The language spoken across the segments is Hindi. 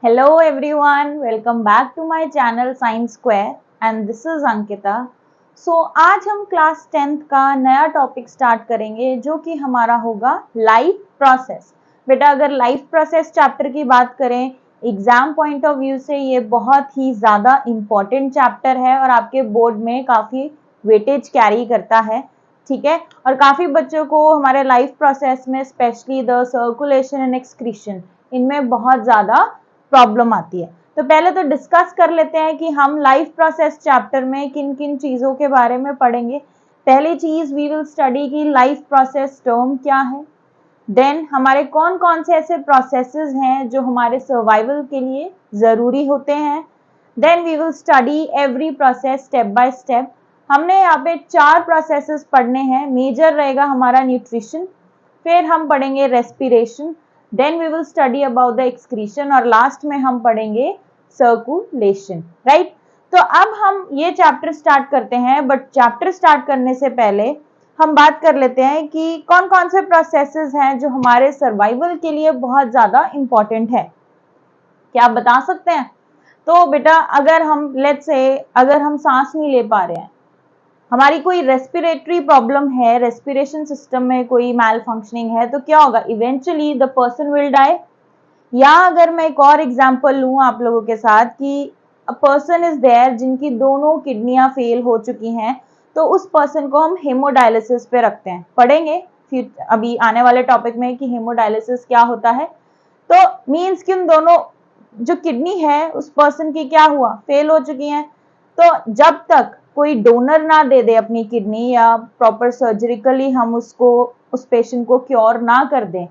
Hello everyone, welcome back to my channel Science Square and this is Ankita. आज हम क्लास 10th का नया टॉपिक स्टार्ट करेंगे जो कि हमारा होगा लाइफ प्रोसेस। बेटा अगर लाइफ प्रोसेस चैप्टर की बात करें एग्जाम पॉइंट ऑफ व्यू से ये बहुत ही ज़्यादा इम्पॉर्टेंट चैप्टर है और आपके बोर्ड में काफ़ी वेटेज कैरी करता है, ठीक है। और काफ़ी बच्चों को हमारे लाइफ प्रोसेस में specially the circulation and excretion इनमें बहुत ज़्यादा प्रॉब्लम आती है। तो पहले तो डिस्कस कर लेते हैं कि हम लाइफ प्रोसेस चैप्टर में किन किन चीज़ों के बारे में पढ़ेंगे। पहली चीज़ वी विल स्टडी की लाइफ प्रोसेस टर्म क्या है, देन हमारे कौन कौन से ऐसे प्रोसेसेस हैं जो हमारे सर्वाइवल के लिए ज़रूरी होते हैं, then we will study every process step by step. हमने यहाँ पे 4 प्रोसेसेस पढ़ने हैं। मेजर रहेगा हमारा न्यूट्रिशन, फिर हम पढ़ेंगे respiration, then we will study about the excretion और लास्ट में हम पढ़ेंगे सर्कुलेशन, राइट। तो अब हम ये चैप्टर स्टार्ट करते हैं, बट चैप्टर स्टार्ट करने से पहले हम बात कर लेते हैं कि कौन कौन से प्रोसेसेस हैं जो हमारे सर्वाइवल के लिए बहुत ज़्यादा इम्पॉर्टेंट है। क्या आप बता सकते हैं? तो बेटा अगर हम लेट्स से अगर हम सांस नहीं ले पा रहे हैं, हमारी कोई रेस्पिरेटरी प्रॉब्लम है, रेस्पिरेशन सिस्टम में कोई मैल फंक्शनिंग है, तो क्या होगा? Eventually the person will die. या अगर मैं एक और एग्जांपल लूं आप लोगों के साथ कि अ पर्सन इज देयर जिनकी दोनों किडनियां फेल हो चुकी हैं, तो उस पर्सन को हम हेमोडायलिसिस पे रखते हैं। पढ़ेंगे फिर अभी आने वाले टॉपिक में कि हेमोडायलिसिस क्या होता है। तो मीन्स कि उन दोनों जो किडनी है उस पर्सन की क्या हुआ, फेल हो चुकी हैं। तो जब तक कोई डोनर ना दे दे अपनी किडनी या प्रॉपर सर्जरिकली हम उसको उस पेशेंट को क्योर ना कर दें,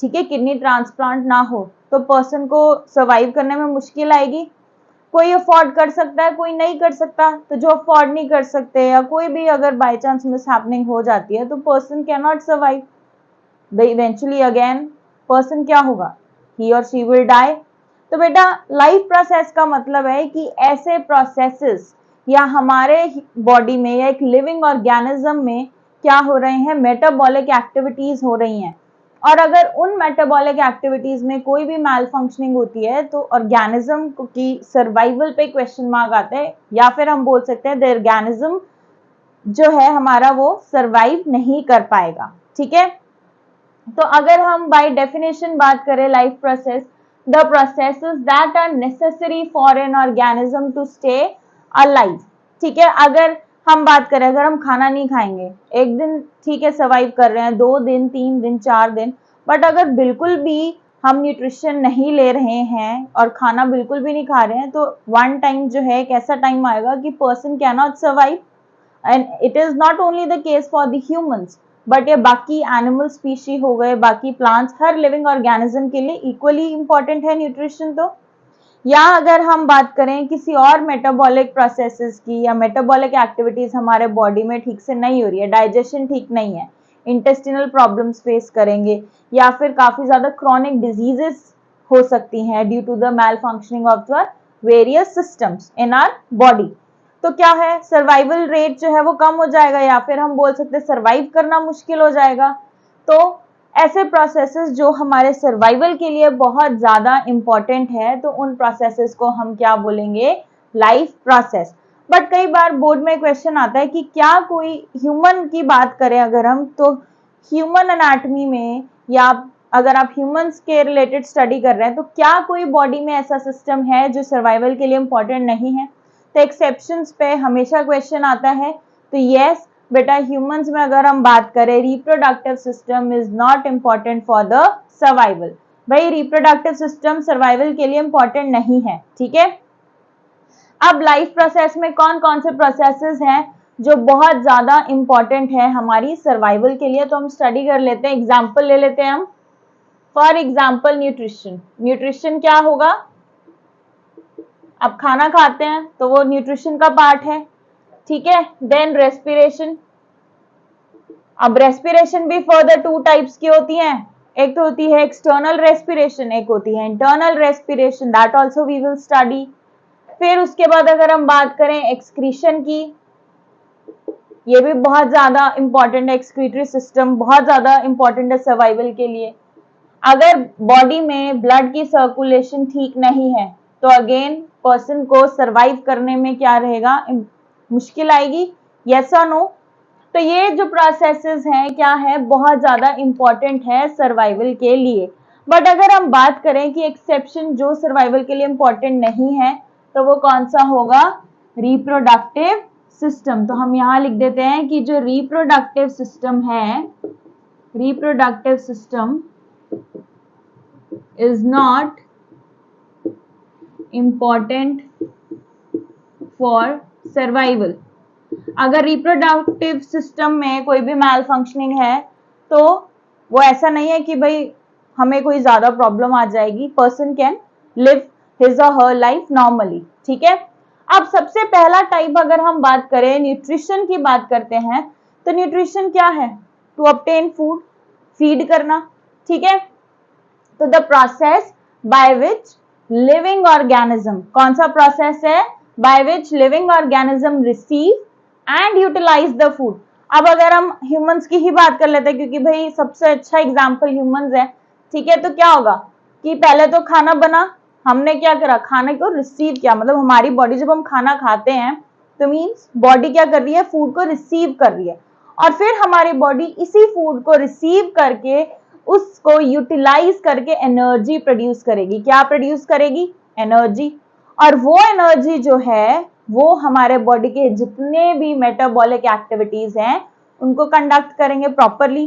ठीक है, किडनी ट्रांसप्लांट ना हो, तो पर्सन को सर्वाइव करने में मुश्किल आएगी। कोई अफोर्ड कर सकता है, कोई नहीं कर सकता। तो जो अफोर्ड नहीं कर सकते या कोई भी अगर बाय चांस मिस हैपनिंग हो जाती है तो person can not survive. The eventually again person क्या होगा, ही और शी विल डाई। तो बेटा लाइफ प्रोसेस का मतलब है कि ऐसे प्रोसेसेस या हमारे बॉडी में या एक लिविंग ऑर्गेनिज्म में क्या हो रहे हैं, मेटाबॉलिक एक्टिविटीज हो रही हैं। और अगर उन मेटाबॉलिक एक्टिविटीज में कोई भी मैल फंक्शनिंग होती है तो ऑर्गेनिज्म की सर्वाइवल पे क्वेश्चन मार्क आता है, या फिर हम बोल सकते हैं द ऑर्गेनिज्म जो है हमारा वो सर्वाइव नहीं कर पाएगा, ठीक है। तो अगर हम बाय डेफिनेशन बात करें life process, the processes that are necessary for an organism to stay alive, ठीक है। अगर हम बात करें, अगर हम खाना नहीं खाएंगे एक दिन, ठीक है, सर्वाइव कर रहे हैं, 2 दिन 3 दिन 4 दिन, बट अगर बिल्कुल भी हम न्यूट्रिशन नहीं ले रहे हैं और खाना बिल्कुल भी नहीं खा रहे हैं, तो वन टाइम जो है एक ऐसा टाइम आएगा कि person can not survive. And it is not only the case for the humans, but ये बाकी एनिमल स्पीशी हो गए, बाकी प्लांट्स, हर लिविंग ऑर्गेनिज्म के लिए इक्वली इंपॉर्टेंट है न्यूट्रिशन। तो या अगर हम बात करें किसी और मेटाबॉलिक प्रोसेसेस की या मेटाबॉलिक एक्टिविटीज हमारे बॉडी में ठीक से नहीं हो रही है, डाइजेशन ठीक नहीं है, इंटेस्टिनल प्रॉब्लम्स फेस करेंगे, या फिर काफी ज्यादा क्रॉनिक डिजीजेस हो सकती हैं due to the malfunctioning of the various systems in our body. तो क्या है, सर्वाइवल रेट जो है वो कम हो जाएगा, या फिर हम बोल सकते हैं सर्वाइव करना मुश्किल हो जाएगा। तो ऐसे प्रोसेसेस जो हमारे सर्वाइवल के लिए बहुत ज़्यादा इम्पॉर्टेंट है, तो उन प्रोसेसेस को हम क्या बोलेंगे, लाइफ प्रोसेस। बट कई बार बोर्ड में क्वेश्चन आता है कि क्या कोई ह्यूमन की बात करें अगर हम, तो ह्यूमन एनाटॉमी में या अगर आप ह्यूमंस के रिलेटेड स्टडी कर रहे हैं, तो क्या कोई बॉडी में ऐसा सिस्टम है जो सर्वाइवल के लिए इम्पॉर्टेंट नहीं है? तो एक्सेप्शंस पे हमेशा क्वेश्चन आता है। तो यस बेटा, ह्यूमंस में अगर हम बात करें, reproductive system is not important for the survival. भाई रिप्रोडक्टिव सिस्टम सर्वाइवल के लिए इम्पॉर्टेंट नहीं है, ठीक है। अब लाइफ प्रोसेस में कौन कौन से प्रोसेसेस हैं जो बहुत ज्यादा इम्पॉर्टेंट है हमारी सर्वाइवल के लिए, तो हम स्टडी कर लेते हैं, एग्जाम्पल ले लेते हैं हम। For example nutrition. न्यूट्रिशन क्या होगा, अब खाना खाते हैं तो वो न्यूट्रिशन का पार्ट है, ठीक है। Then respiration. अब रेस्पिरेशन भी फर्दर 2 टाइप्स की होती हैं, एक तो होती है एक्सटर्नल रेस्पिरेशन, एक होती है internal respiration, that also we will study. फिर उसके बाद अगर हम बात करें एक्सक्रीशन की, ये भी बहुत ज्यादा इंपॉर्टेंट है, एक्सक्रीटरी सिस्टम बहुत ज्यादा इंपॉर्टेंट है सर्वाइवल के लिए। अगर बॉडी में ब्लड की सर्कुलेशन ठीक नहीं है तो अगेन पर्सन को सरवाइव करने में क्या रहेगा, मुश्किल आएगी। यस और नो। तो ये जो प्रोसेसेस हैं क्या है, बहुत ज्यादा इंपॉर्टेंट है सर्वाइवल के लिए। बट अगर हम बात करें कि एक्सेप्शन जो सर्वाइवल के लिए इंपॉर्टेंट नहीं है तो वो कौन सा होगा, रिप्रोडक्टिव सिस्टम। तो हम यहाँ लिख देते हैं कि जो रिप्रोडक्टिव सिस्टम है, reproductive system is not important for survival. अगर रिप्रोडक्टिव सिस्टम में कोई भी मैल फंक्शनिंग है तो वो ऐसा नहीं है कि भाई हमें कोई ज्यादा प्रॉब्लम आ जाएगी, पर्सन कैन लिव हिज और हर लाइफ नॉर्मली। ठीक है। अब सबसे पहला टाइप अगर हम बात करें, न्यूट्रिशन की बात करते हैं, तो न्यूट्रिशन क्या है, टू ऑब्टेन फूड, फीड करना। ठीक है। तो the process by which living organism, कौन सा प्रोसेस है, by which living organism receive and utilize the food. अब अगर हम ह्यूमंस की ही बात कर लेते हैं क्योंकि भाई सबसे अच्छा एग्जाम्पल ह्यूमंस है। ठीक है। तो क्या होगा कि पहले तो खाना बना, हमने क्या करा, खाने को रिसीव किया, मतलब हमारी बॉडी जब हम खाना खाते हैं तो मीन्स बॉडी क्या कर रही है, फूड को रिसीव कर रही है, और फिर हमारी बॉडी इसी फूड को रिसीव करके उसको यूटिलाइज करके एनर्जी प्रोड्यूस करेगी। क्या प्रोड्यूस करेगी, एनर्जी। और वो एनर्जी जो है वो हमारे बॉडी के जितने भी मेटाबॉलिक एक्टिविटीज हैं उनको कंडक्ट करेंगे, प्रॉपरली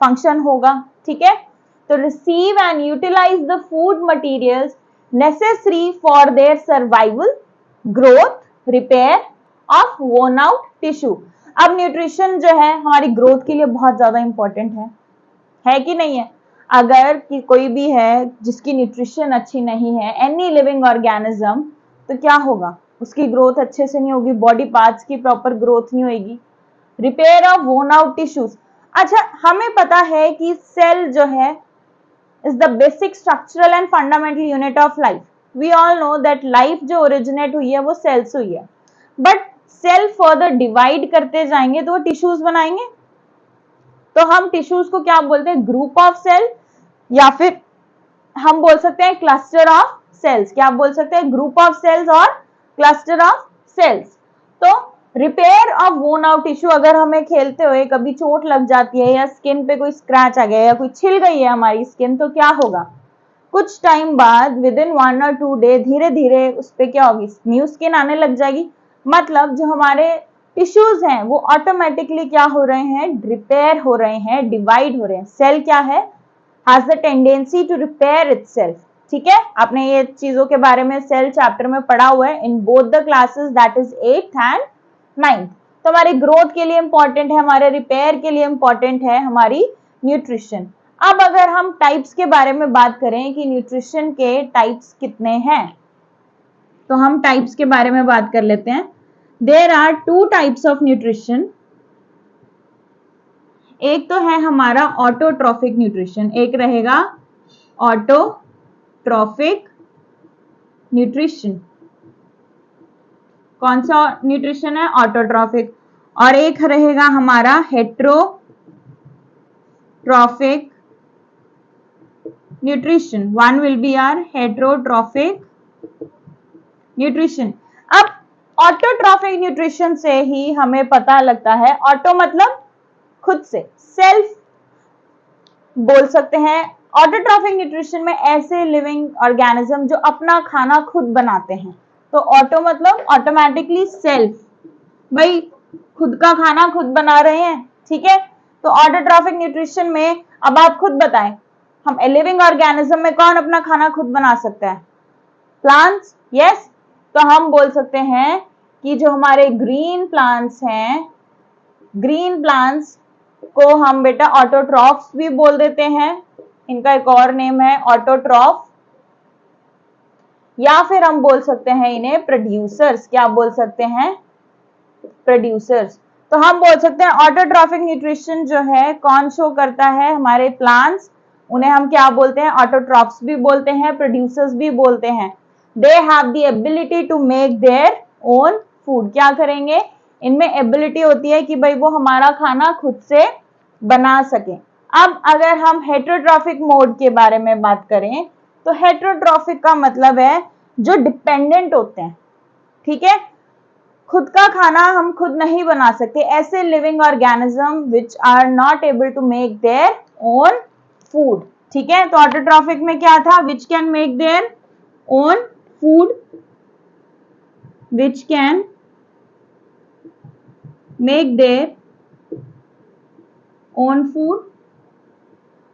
फंक्शन होगा। ठीक है। तो receive and utilize the food materials necessary for their survival, growth, repair of worn out tissue. अब न्यूट्रिशन जो है हमारी ग्रोथ के लिए बहुत ज्यादा इंपॉर्टेंट है कि नहीं है। अगर कि कोई भी है जिसकी न्यूट्रिशन अच्छी नहीं है, एनी लिविंग ऑर्गेनिज्म, तो क्या होगा, उसकी ग्रोथ अच्छे से नहीं होगी, बॉडी पार्ट्स की प्रॉपर ग्रोथ नहीं होगी। Repair of worn out tissues. अच्छा, हमें पता है कि सेल जो है is the basic structural and fundamental unit of life. We all know that life जो ओरिजिनेट हुई है वो सेल से हुई है, बट सेल फर्दर डिवाइड करते जाएंगे तो वो टिश्यूज बनाएंगे। तो हम टिश्यूज को क्या बोलते हैं, ग्रुप ऑफ सेल, या फिर हम बोल सकते हैं क्लस्टर ऑफ सेल्स। क्या बोल सकते हैं, ग्रुप ऑफ सेल्स और क्लस्टर ऑफ सेल्स। तो repair of worn out tissue, अगर हमें खेलते हुए कभी चोट लग जाती है या स्किन पे कोई स्क्रैच आ गया या कोई छिल गई है हमारी स्किन, तो क्या होगा, कुछ टाइम बाद विद इन 1 और 2 डे धीरे धीरे उस पर क्या होगी, न्यू स्किन आने लग जाएगी। मतलब जो हमारे टिश्यूज हैं वो ऑटोमेटिकली क्या हो रहे हैं, रिपेयर हो रहे हैं, डिवाइड हो रहे हैं। सेल क्या है, has the tendency to repair itself. ठीक है। आपने ये चीजों के बारे में सेल चैप्टर में पढ़ा हुआ है in both the classes, that is 8th and 9th। तो हमारी ग्रोथ के लिए इंपॉर्टेंट है, हमारे रिपेयर के लिए इंपॉर्टेंट है हमारी न्यूट्रिशन। अब अगर हम टाइप्स के बारे में बात करें कि न्यूट्रिशन के टाइप्स कितने हैं, तो हम टाइप्स के बारे में बात कर लेते हैं। There are 2 types of nutrition. एक तो है हमारा ऑटोट्रॉफिक न्यूट्रिशन, एक रहेगा ऑटोट्रॉफिक न्यूट्रिशन। कौन सा न्यूट्रिशन है, ऑटोट्रॉफिक। और एक रहेगा हमारा heterotrophic nutrition. One will be are heterotrophic nutrition. अब ऑटोट्रॉफिक न्यूट्रिशन से ही हमें पता लगता है, ऑटो मतलब खुद से, सेल्फ बोल सकते हैं। ऑटोट्रॉफिक न्यूट्रिशन में ऐसे लिविंग ऑर्गेनिज्म जो अपना खाना खुद बनाते हैं। तो ऑटो मतलब ऑटोमेटिकली सेल्फ, भाई खुद का खाना खुद बना रहे हैं। ठीक है। तो ऑटोट्रॉफिक न्यूट्रिशन में अब आप खुद बताएं, हम लिविंग ऑर्गेनिज्म में कौन अपना खाना खुद बना सकता है, प्लांट्स। यस। तो हम बोल सकते हैं कि जो हमारे ग्रीन प्लांट्स हैं, ग्रीन प्लांट्स को हम बेटा ऑटोट्रॉफ्स भी बोल देते हैं, इनका एक और नेम है ऑटोट्रॉफ, या फिर हम बोल सकते हैं इन्हें प्रोड्यूसर्स। क्या बोल सकते हैं, प्रोड्यूसर्स। तो हम बोल सकते हैं ऑटोट्रॉफिक न्यूट्रिशन जो है कौन शो करता है, हमारे प्लांट्स, उन्हें हम क्या बोलते हैं, ऑटोट्रॉफ्स भी बोलते हैं, प्रोड्यूसर्स भी बोलते हैं। They have the ability to make their own food. क्या करेंगे, इनमें एबिलिटी होती है कि भाई वो हमारा खाना खुद से बना सके। अब अगर हम हेटेरोट्रॉफिक मोड के बारे में बात करें तो हेटेरोट्रॉफिक का मतलब है जो डिपेंडेंट होते हैं, ठीक है, खुद का खाना हम खुद नहीं बना सकते, ऐसे living organism which are not able to make their own food, ठीक है। तो ऑटोट्रॉफिक में क्या था, which can make their own food, which can make their own food.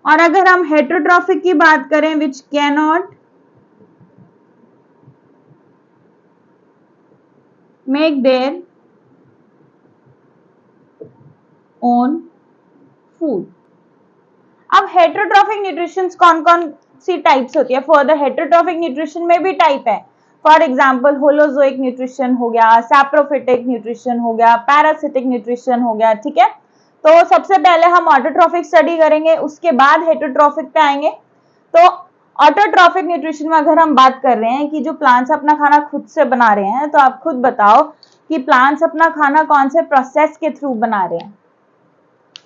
और अगर हम हेटेरोट्रॉफिक की बात करें, which can not make their own food. अब हेटेरोट्रॉफिक न्यूट्रिशन कौन कौन सी टाइप्स होती है, फर्दर हेटेरोट्रॉफिक न्यूट्रिशन में भी टाइप है, फॉर एग्जाम्पल होलोजोइक न्यूट्रिशन हो गया, सैप्रोफिटिक न्यूट्रिशन हो गया, पैरासिटिक न्यूट्रिशन हो गया, ठीक है। तो सबसे पहले हम ऑटोट्रॉफिक स्टडी करेंगे, उसके बाद हेटेरोट्रॉफिक पे आएंगे। तो ऑटोट्रॉफिक न्यूट्रिशन में अगर हम बात कर रहे हैं कि जो प्लांट्स अपना खाना खुद से बना रहे हैं, तो आप खुद बताओ कि प्लांट्स अपना खाना कौन से प्रोसेस के थ्रू बना रहे हैं,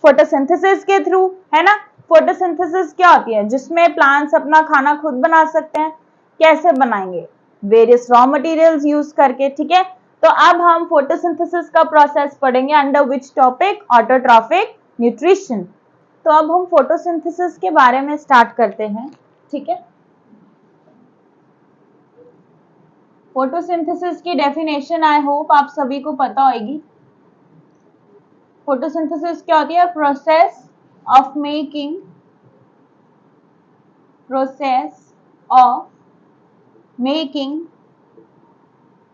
फोटोसिंथेसिस के थ्रू, है ना। फोटोसिंथेसिस क्या होती है, जिसमें प्लांट्स अपना खाना खुद बना सकते हैं, कैसे बनाएंगे, वेरियस रॉ मटेरियल्स यूज करके, ठीक है। तो अब हम फोटोसिंथेसिस का प्रोसेस पढ़ेंगे under which topic, autotrophic nutrition. तो अब हम फोटोसिंथेसिस के बारे में स्टार्ट करते हैं, ठीक है। फोटोसिंथेसिस की डेफिनेशन आई होप आप सभी को पता होगी। फोटोसिंथेसिस क्या होती है, process of making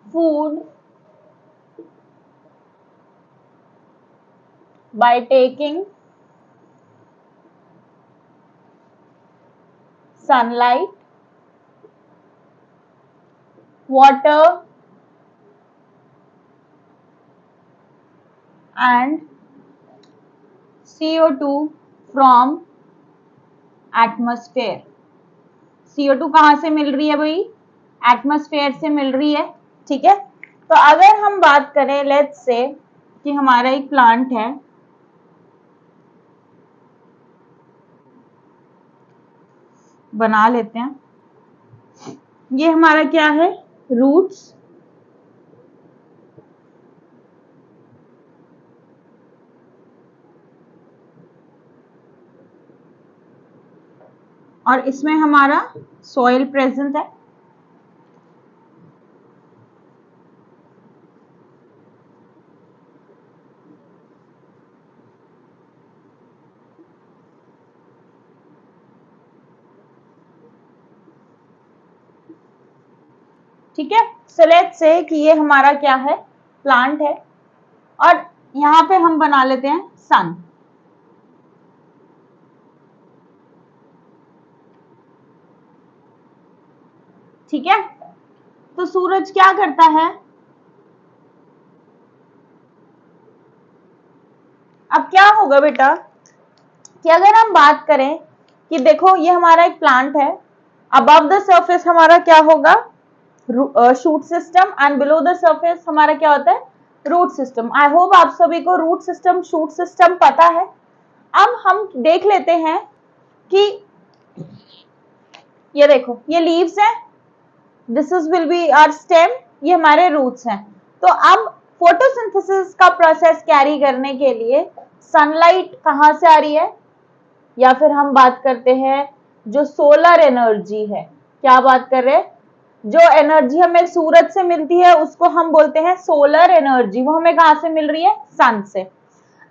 food by taking sunlight, water and CO2 from atmosphere। CO2 कहाँ से मिल रही है भाई, एटमॉस्फेयर से मिल रही है, ठीक है। तो अगर हम बात करें, लेट्स से कि हमारा एक प्लांट है, बना लेते हैं, ये हमारा क्या है, रूट्स, और इसमें हमारा सॉइल प्रेजेंट है, ठीक है। सो लेट्स से कि ये हमारा क्या है, प्लांट है, और यहाँ पे हम बना लेते हैं सन, ठीक है। तो सूरज क्या करता है, अब क्या होगा बेटा कि अगर हम बात करें कि देखो ये हमारा एक प्लांट है, अबव द सरफेस हमारा क्या होगा, shoot system, and below the surface हमारा क्या होता है, रूट सिस्टम। आई होप आप सभी को रूट सिस्टम, शूट सिस्टम पता है। अब हम देख लेते हैं कि ये देखो, ये लीव्स हैं, this is will be our stem, ये हमारे रूट्स हैं। तो अब फोटोसिंथेसिस का प्रोसेस कैरी करने के लिए सनलाइट कहाँ से आ रही है, या फिर हम बात करते हैं जो सोलर एनर्जी है, क्या बात कर रहे हैं, जो एनर्जी हमें सूरज से मिलती है उसको हम बोलते हैं सोलर एनर्जी, वो हमें कहां से मिल रही है, सन से।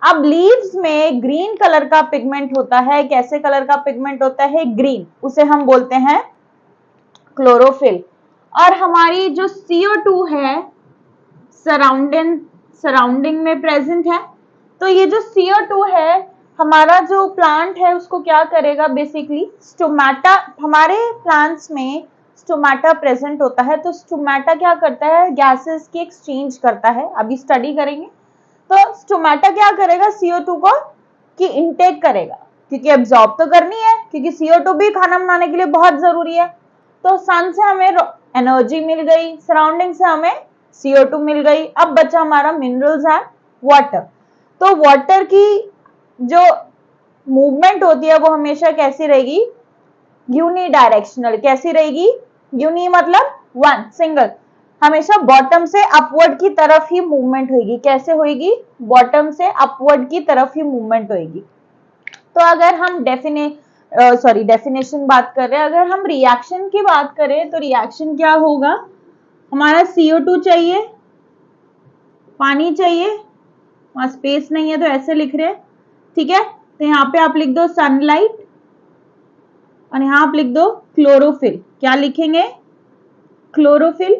अब लीव्स में ग्रीन कलर का पिगमेंट होता है, कैसे कलर का पिगमेंट होता है, ग्रीन, उसे हम बोलते हैं क्लोरोफिल। और हमारी जो CO2 है सराउंडिंग में प्रेजेंट है। तो ये जो CO2 है, हमारा जो प्लांट है उसको क्या करेगा, बेसिकली स्टोमेटा, हमारे प्लांट्स में स्टोमेटा प्रेजेंट होता है। तो स्टोमेटा क्या करता है, गैसेस की एक्सचेंज करता है, अभी स्टडी करेंगे। तो स्टोमेटा क्या करेगा, CO2 को कि इनटेक करेगा, क्योंकि एब्जॉर्ब तो करनी है, क्योंकि CO2 भी खाना बनाने के लिए बहुत जरूरी है। तो सन से हमें एनर्जी मिल गई, सराउंडिंग से हमें CO2 मिल गई, अब बचा हमारा मिनरल्स एंड वाटर। तो वाटर की जो मूवमेंट होती है वो हमेशा कैसी रहेगी, यूनिडायरेक्शनल। कैसी रहेगी, यूनि मतलब वन, सिंगल। हमेशा बॉटम से अपवर्ड की तरफ ही मूवमेंट होगी। कैसे होगी, बॉटम से अपवर्ड की तरफ ही मूवमेंट होगी। तो अगर हम डेफिनेशन बात कर रहे हैं, अगर हम रिएक्शन की बात करें तो रिएक्शन क्या होगा, हमारा CO2 चाहिए, पानी चाहिए, वहां स्पेस नहीं है तो ऐसे लिख रहे हैं, ठीक है। तो यहाँ पे आप लिख दो सनलाइट और यहाँ आप लिख दो क्लोरोफिल। क्या लिखेंगे, क्लोरोफिल।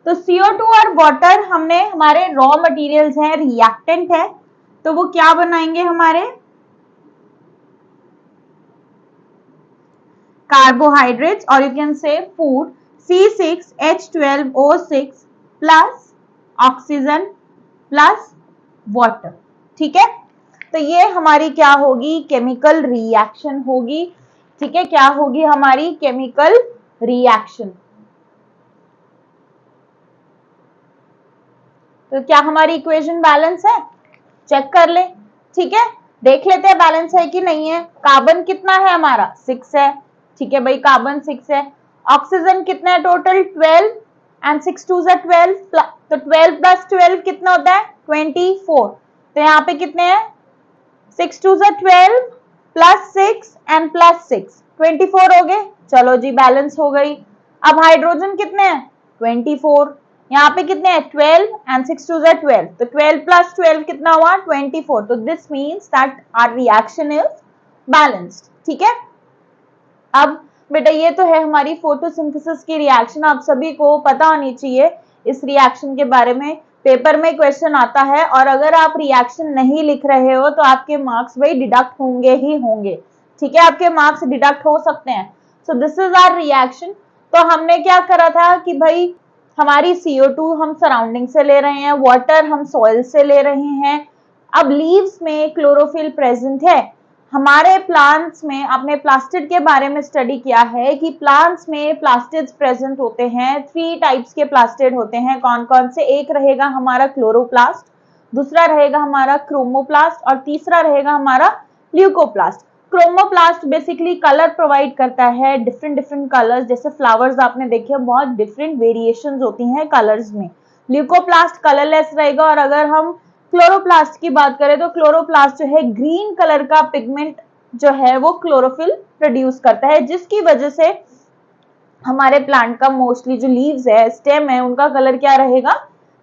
तो CO2 और वाटर हमने हमारे रॉ मटेरियल्स हैं, रिएक्टेंट है, तो वो क्या बनाएंगे हमारे, carbohydrates or you can say food, C6H12O6 plus oxygen plus water, ठीक है। तो ये हमारी क्या होगी, केमिकल रिएक्शन होगी, ठीक है। क्या होगी हमारी केमिकल रिएक्शन। तो क्या हमारी इक्वेशन बैलेंस है, चेक कर ले, ठीक है। देख लेते हैं बैलेंस है कि नहीं है। कार्बन कितना है हमारा, 6 है, ठीक है भाई, कार्बन 6 है। ऑक्सीजन कितना है टोटल, 12 एंड 6 2 12, तो 12 प्लस 12 कितना होता है, 24। तो यहाँ पे कितने हैं, 6 2 12 प्लस 6 एंड प्लस 6, 24 हो गए। चलो जी, बैलेंस हो गई। अब हाइड्रोजन कितने हैं, 24। यहाँ पे कितने हैं, 12 एंड 6 2 12, तो 12 प्लस 12 कितना हुआ, 24। तो this means that our reaction is balanced, ठीक है। अब बेटा ये तो है हमारी फोटोसिंथेसिस की रिएक्शन, आप सभी को पता होनी चाहिए इस रिएक्शन के बारे में, पेपर में क्वेश्चन आता है। और अगर आप रिएक्शन नहीं लिख रहे हो तो आपके मार्क्स भाई डिडक्ट होंगे ही होंगे, ठीक है, आपके मार्क्स डिडक्ट हो सकते हैं। So this is our reaction. तो हमने क्या करा था कि भाई हमारी CO2 हम सराउंडिंग से ले रहे हैं, वाटर हम सॉइल से ले रहे हैं। अब लीव्स में क्लोरोफिल प्रेजेंट है। हमारे प्लांट्स में, आपने प्लास्टिड के बारे में स्टडी किया है कि प्लांट्स में प्लास्टिड्स प्रेजेंट होते हैं। 3 टाइप्स के प्लास्टिड होते हैं, कौन कौन से, एक रहेगा हमारा क्लोरोप्लास्ट, दूसरा रहेगा हमारा क्रोमोप्लास्ट और तीसरा रहेगा हमारा leucoplast. Chromoplast basically colour provide करता है, डिफरेंट डिफरेंट कलर्स, जैसे फ्लावर्स आपने देखे बहुत डिफरेंट वेरिएशंस होती हैं कलर्स में। ल्यूकोप्लास्ट कलरलेस रहेगा। और अगर हम क्लोरोप्लास्ट की बात करें तो क्लोरोप्लास्ट जो है ग्रीन कलर का पिगमेंट जो है वो क्लोरोफिल प्रोड्यूस करता है, जिसकी वजह से हमारे प्लांट का मोस्टली जो लीव्स है, स्टेम है, उनका कलर क्या रहेगा,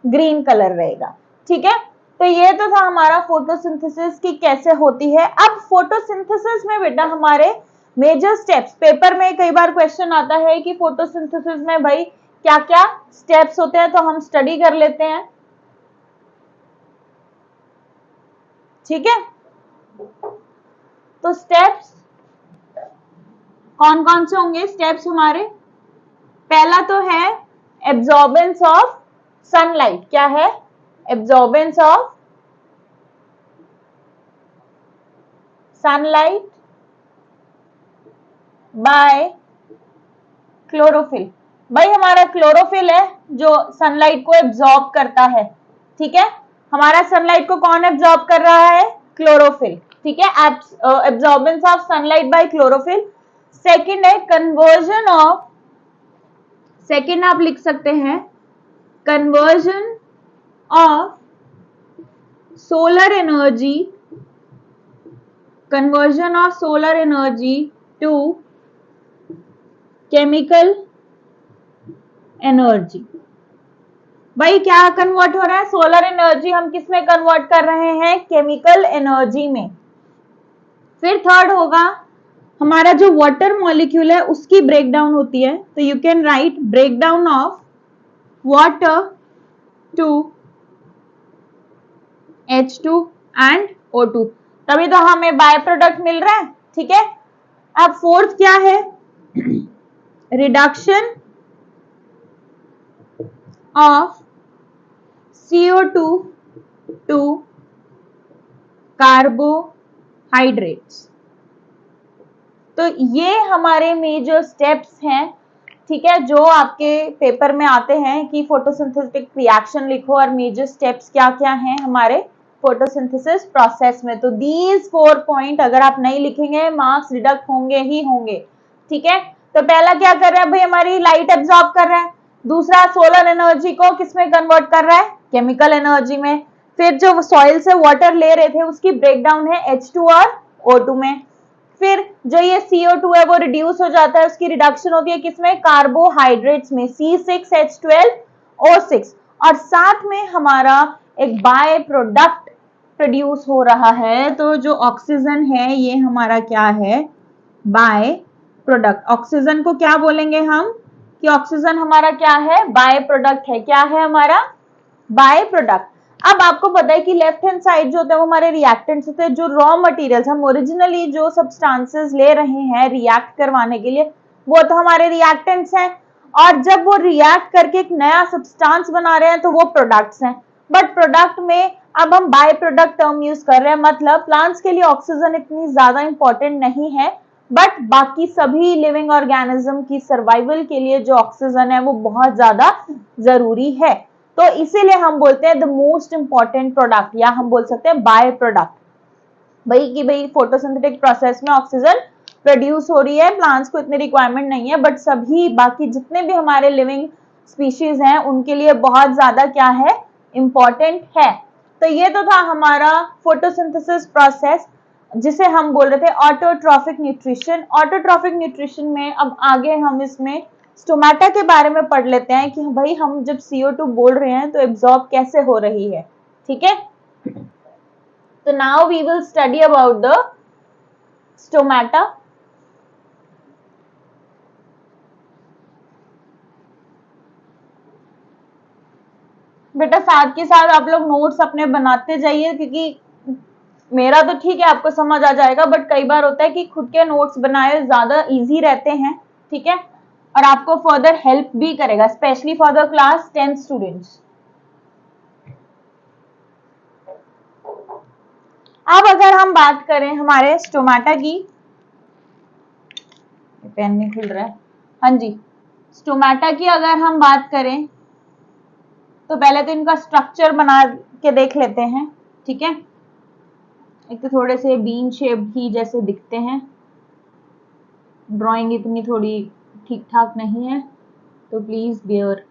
ग्रीन कलर रहेगा, ठीक है। तो ये तो था हमारा फोटोसिंथेसिस की कैसे होती है। अब फोटोसिंथेसिस में बेटा हमारे मेजर स्टेप्स, पेपर में कई बार क्वेश्चन आता है कि फोटोसिंथेसिस में भाई क्या क्या स्टेप्स होते हैं, तो हम स्टडी कर लेते हैं, ठीक है। तो स्टेप्स कौन कौन से होंगे, स्टेप्स हमारे, पहला तो है एब्जॉर्बेंस ऑफ सनलाइट। क्या है, absorbance of sunlight by chlorophyll. भाई हमारा क्लोरोफिल है जो सनलाइट को एब्जॉर्ब करता है, ठीक है। हमारा सनलाइट को कौन एब्जॉर्ब कर रहा है, क्लोरोफिल, ठीक है। Absorbance of sunlight by chlorophyll. Second है कन्वर्जन ऑफ, सेकंड आप लिख सकते हैं conversion of solar energy, conversion of solar energy to chemical energy. भाई क्या कन्वर्ट हो रहा है, सोलर एनर्जी हम किस में कन्वर्ट कर रहे हैं, केमिकल एनर्जी में। फिर थर्ड होगा हमारा जो वाटर मॉलिक्यूल है उसकी ब्रेकडाउन होती है, तो you can write breakdown of water to H2 and O2, तभी तो हमें बाय प्रोडक्ट मिल रहा है, ठीक है। अब फोर्थ क्या है, reduction of CO2 to carbohydrates. तो ये हमारे मेजर स्टेप्स हैं, ठीक है, जो आपके पेपर में आते हैं कि फोटोसिंथेटिक रिएक्शन लिखो और मेजर स्टेप्स क्या क्या हैं हमारे, फोटोसिंथेसिस प्रोसेस में। तो दीज 4 पॉइंट अगर आप नहीं लिखेंगे मार्क्स डिडक्ट होंगे ही होंगे, ठीक है। तो पहला क्या कर रहा है भाई, हमारी लाइट एब्जॉर्ब कर रहा है। दूसरा सोलर एनर्जी को किसमें कन्वर्ट कर रहा है, केमिकल एनर्जी में। फिर जो सॉइल से वाटर ले रहे थे उसकी ब्रेकडाउन है H2 और O2 में। फिर जो ये CO2 है वो रिड्यूस हो जाता है, उसकी रिडक्शन होती है किसमें, कार्बोहाइड्रेट्स में, C6H12O6। और साथ में हमारा एक बाय प्रोडक्ट प्रोड्यूस हो रहा है। तो जो ऑक्सीजन है ये हमारा क्या है, बाय प्रोडक्ट। ऑक्सीजन को क्या बोलेंगे हम, कि ऑक्सीजन हमारा क्या है, बाय प्रोडक्ट है। क्या है हमारा, बाय प्रोडक्ट। अब आपको पता है कि लेफ्ट हैंड साइड जो होता है वो हमारे रिएक्टेंट्स होते हैं। जो रॉ मटेरियल्स हम ओरिजिनली जो सब्सटेंसेस ले रहे हैं रिएक्ट करवाने के लिए वो तो हमारे रिएक्टेंट्स हैं, और जब वो रिएक्ट करके एक नया सब्सटेंस बना रहे हैं तो वो प्रोडक्ट्स हैं। बट प्रोडक्ट में अब हम बाय प्रोडक्ट टर्म यूज कर रहे हैं, मतलब प्लांट्स के लिए ऑक्सीजन इतनी ज्यादा इंपॉर्टेंट नहीं है, बट बाकी सभी लिविंग ऑर्गेनिज्म की सर्वाइवल के लिए जो ऑक्सीजन है वो बहुत ज्यादा जरूरी है। तो इसीलिए हम बोलते हैं द मोस्ट इंपॉर्टेंट प्रोडक्ट, या हम बोल सकते हैं बाय प्रोडक्ट। भाई कि भाई फोटोसिंथेटिक प्रोसेस में ऑक्सीजन प्रोड्यूस हो रही है, प्लांट्स को इतनी रिक्वायरमेंट नहीं है, बट सभी बाकी जितने भी हमारे लिविंग स्पीशीज हैं उनके लिए बहुत ज्यादा क्या है, इंपॉर्टेंट है। तो ये तो था हमारा फोटोसिंथेसिस प्रोसेस जिसे हम बोल रहे थे ऑटोट्रॉफिक न्यूट्रिशन। ऑटोट्रॉफिक न्यूट्रिशन में अब आगे हम इसमें स्टोमेटा के बारे में पढ़ लेते हैं कि भाई हम जब CO2 बोल रहे हैं तो एब्जॉर्ब कैसे हो रही है, ठीक है। तो now we will study about the stomata. बेटा साथ के साथ आप लोग नोट्स अपने बनाते जाइए, क्योंकि मेरा तो ठीक है आपको समझ आ जाएगा, बट कई बार होता है कि खुद के नोट्स बनाए ज्यादा इजी रहते हैं, ठीक है, और आपको फर्दर हेल्प भी करेगा, specially for the class 10 students. अब अगर हम बात करें हमारे स्टोमेटा की, पेन नहीं खुल रहा है, हाँ जी, स्टोमेटा की अगर हम बात करें तो पहले तो इनका स्ट्रक्चर बना के देख लेते हैं, ठीक है। एक तो थोड़े से बीन शेप ही जैसे दिखते हैं, ड्राइंग इतनी थोड़ी ठीक ठाक नहीं है तो प्लीज बियर।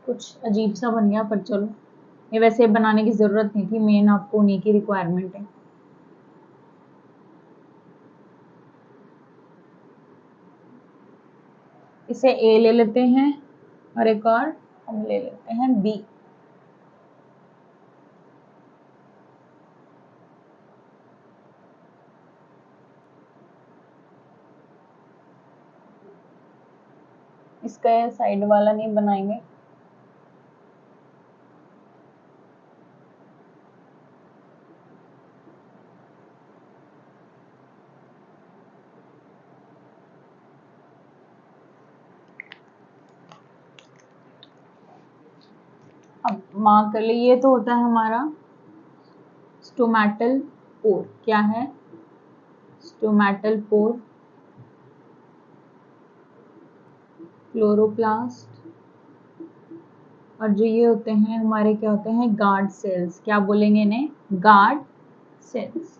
कुछ अजीब सा बन गया, पर चलो, ये वैसे बनाने की जरूरत नहीं थी, मेन आपको उन्हीं की रिक्वायरमेंट है। इसे A ले लेते हैं और एक और हम ले लेते हैं B। इसका साइड वाला नहीं बनाएंगे, अब मार्क कर लिए। ये तो होता है हमारा स्टोमेटल पोर। क्या है, स्टोमेटल पोर, क्लोरोप्लास्ट, और जो ये होते हैं हमारे क्या होते हैं, गार्ड सेल्स। क्या बोलेंगे इन्हें, गार्ड सेल्स।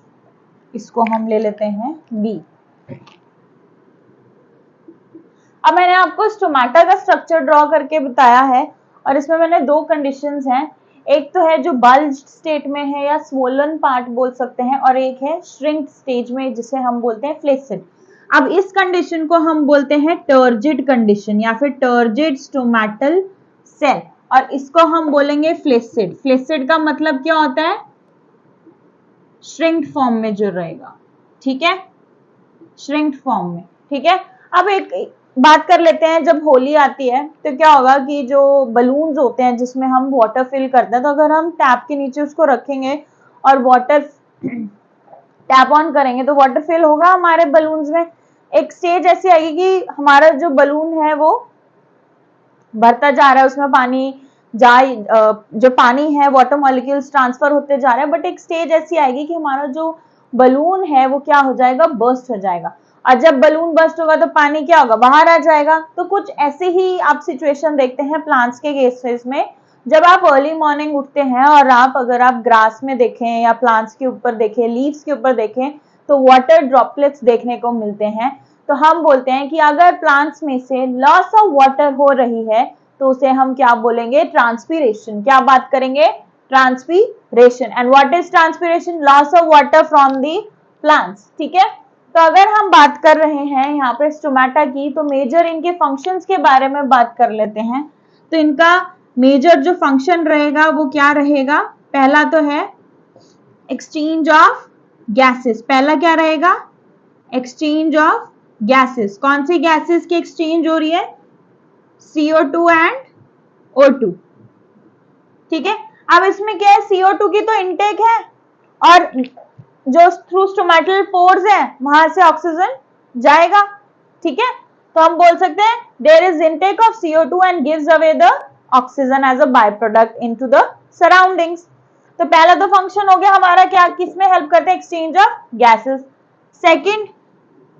इसको हम ले लेते हैं बी। अब मैंने आपको स्टोमेटा का स्ट्रक्चर ड्रॉ करके बताया है, और इसमें मैंने दो कंडीशंस हैं, एक तो है जो बल्ज स्टेट में है या स्वोलन पार्ट बोल सकते हैं, और एक है श्रिंक स्टेज में जिसे हम बोलते हैं फ्लेसिड। अब इस कंडीशन को हम बोलते हैं टर्जिड कंडीशन या फिर टर्जिड स्टोमेटल सेल, और इसको हम बोलेंगे फ्लेसिड। फ्लेसिड का मतलब क्या होता है, श्रिंक्ड फॉर्म में जो रहेगा, ठीक है, श्रिंक्ड फॉर्म में, ठीक है। अब एक बात कर लेते हैं, जब होली आती है तो क्या होगा कि जो बलून्स होते हैं जिसमें हम वाटर फिल करते हैं, तो अगर हम टैप के नीचे उसको रखेंगे और वाटर टैप ऑन करेंगे तो वाटर फिल होगा हमारे बलून्स में। एक स्टेज ऐसी आएगी कि हमारा जो बलून है वो बढ़ता जा रहा है, उसमें पानी जो पानी है वाटर मॉलिक्यूल्स ट्रांसफर होते जा रहे हैं, बट एक स्टेज ऐसी आएगी कि हमारा जो बलून है वो क्या हो जाएगा, बर्स्ट हो जाएगा। और जब बलून बर्स्ट होगा तो पानी क्या होगा, बाहर आ जाएगा। तो कुछ ऐसे ही आप सिचुएशन देखते हैं प्लांट्स के केसेस में। जब आप अर्ली मॉर्निंग उठते हैं और अगर आप ग्रास में देखें या प्लांट्स के ऊपर देखें, लीव्स के ऊपर देखें, तो वाटर ड्रॉपलेट्स देखने को मिलते हैं। तो हम बोलते हैं कि अगर प्लांट्स में से लॉस ऑफ वाटर हो रही है तो उसे हम क्या बोलेंगे, ट्रांसपीरेशन। क्या बात करेंगे, transpiration. And what is transpiration, loss of water from the plants. ठीक है, तो अगर हम बात कर रहे हैं यहाँ पे स्टोमेटा की, तो मेजर इनके फंक्शंस के बारे में बात कर लेते हैं। तो इनका मेजर जो फंक्शन रहेगा वो क्या रहेगा, पहला तो है एक्सचेंज ऑफ गैसेस। पहला क्या रहेगा, एक्सचेंज ऑफ गैसेस। कौन सी गैसेस की एक्सचेंज हो रही है, CO2 एंड O2। ठीक है, अब इसमें क्या है, CO2 की तो इनटेक है और जो थ्रू स्टोमेटल पोर्स है वहां से ऑक्सीजन जाएगा। ठीक है, तो हम बोल सकते हैं there is intake of CO2 and gives away the oxygen as a by product into the surroundings. तो पहला तो फंक्शन हो गया हमारा, क्या किसमें हेल्प करता है, exchange of gases. Second,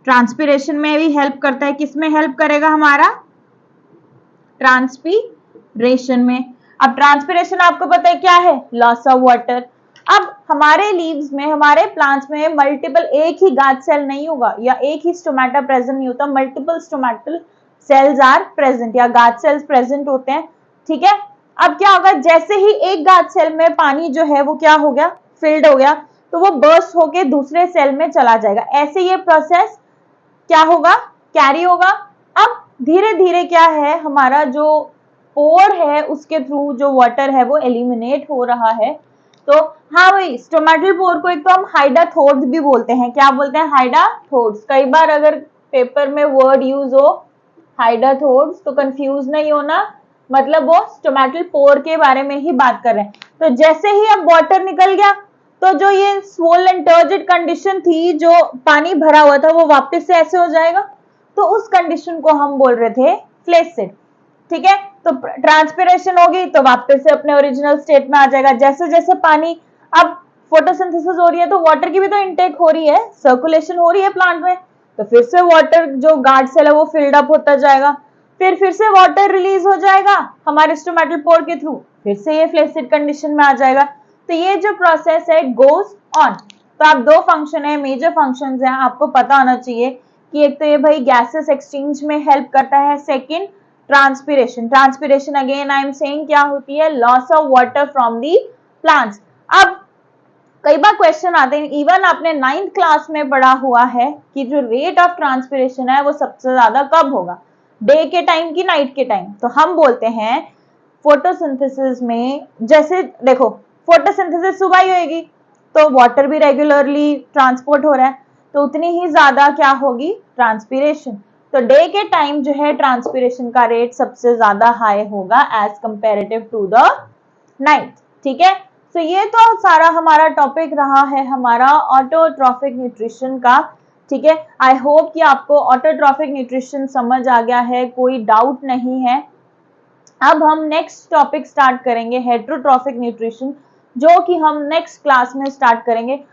transpiration में भी हेल्प करता है। किसमें हेल्प करेगा हमारा, ट्रांसपीरेशन में। अब ट्रांसपीरेशन आपको पता है क्या है, लॉस ऑफ वाटर। अब हमारे लीव्स में, हमारे प्लांट्स में मल्टीपल, एक ही गार्ड सेल नहीं होगा या एक ही स्टोमेटा प्रेजेंट नहीं होता, multiple stomatal cells are present या गार्ड सेल्स प्रेजेंट होते हैं। ठीक है, अब क्या होगा, जैसे ही एक गार्ड सेल में पानी जो है वो क्या हो गया, फिल्ड हो गया, तो वो बर्स्ट होके दूसरे सेल में चला जाएगा। ऐसे ये प्रोसेस क्या होगा, कैरी होगा। अब धीरे धीरे क्या है, हमारा जो पोर है उसके थ्रू जो वाटर है वो एलिमिनेट हो रहा है। तो हाँ भाई, स्टोमेटल पोर को एक तो हम हाइडाथोर्स भी बोलते हैं। क्या बोलते हैं, हाइडाथोर्स। कई बार अगर पेपर में वर्ड यूज हो हाइडाथोर्स तो कंफ्यूज नहीं होना, मतलब वो स्टोमेटल पोर के बारे में ही बात कर रहे हैं। तो जैसे ही अब वाटर निकल गया तो जो ये स्वोलन टर्जिड कंडीशन थी, जो पानी भरा हुआ था, वो वापस से ऐसे हो जाएगा। तो उस कंडीशन को हम बोल रहे थे फ्लेसिड। ठीक है, तो ट्रांसपीरेशन होगी तो वापस से अपने ओरिजिनल स्टेट में आ जाएगा। जैसे जैसे पानी, अब फोटोसिंथेसिस हो रही है तो वाटर की भी तो इनटेक हो रही है, सर्कुलेशन हो रही है प्लांट में, तो फिर से वाटर जो गार्ड सेल है वो फिल्ड अप होता जाएगा, फिर से वाटर रिलीज हो जाएगा हमारे स्टोमेटल पोर के थ्रू, फिर से ये फ्लेसिड कंडीशन में आ जाएगा। तो ये जो प्रोसेस है गोज ऑन। तो आप दो फंक्शन है, मेजर फंक्शंस हैं, आपको पता होना चाहिए कि एक तो ये भाई गैसेस एक्सचेंज में हेल्प करता है, second transpiration. Transpiration again I am saying क्या होती है, loss of water from the plants. अब कई बार क्वेश्चन आते हैं, इवन आपने 9th क्लास में पढ़ा हुआ है कि जो रेट ऑफ ट्रांसपीरेशन है वो सबसे ज्यादा कब होगा, डे के टाइम की नाइट के टाइम। तो हम बोलते हैं फोटोसिंथेसिस में, जैसे देखो फोटोसिंथेसिस सुबह ही होगी तो वाटर भी रेगुलरली ट्रांसपोर्ट हो रहा है, तो उतनी ही ज्यादा क्या होगी, ट्रांसपीरेशन। तो डे के टाइम जो है ट्रांसपीरेशन का रेट सबसे ज्यादा हाई होगा as comparative to the night. ठीक है, तो ये तो सारा हमारा टॉपिक रहा है हमारा ऑटोट्रॉफिक न्यूट्रिशन का। ठीक है, आई होप कि आपको ऑटोट्रॉफिक न्यूट्रिशन समझ आ गया है, कोई डाउट नहीं है। अब हम नेक्स्ट टॉपिक स्टार्ट करेंगे हेटेरोट्रॉफिक न्यूट्रिशन, जो कि हम नेक्स्ट क्लास में स्टार्ट करेंगे।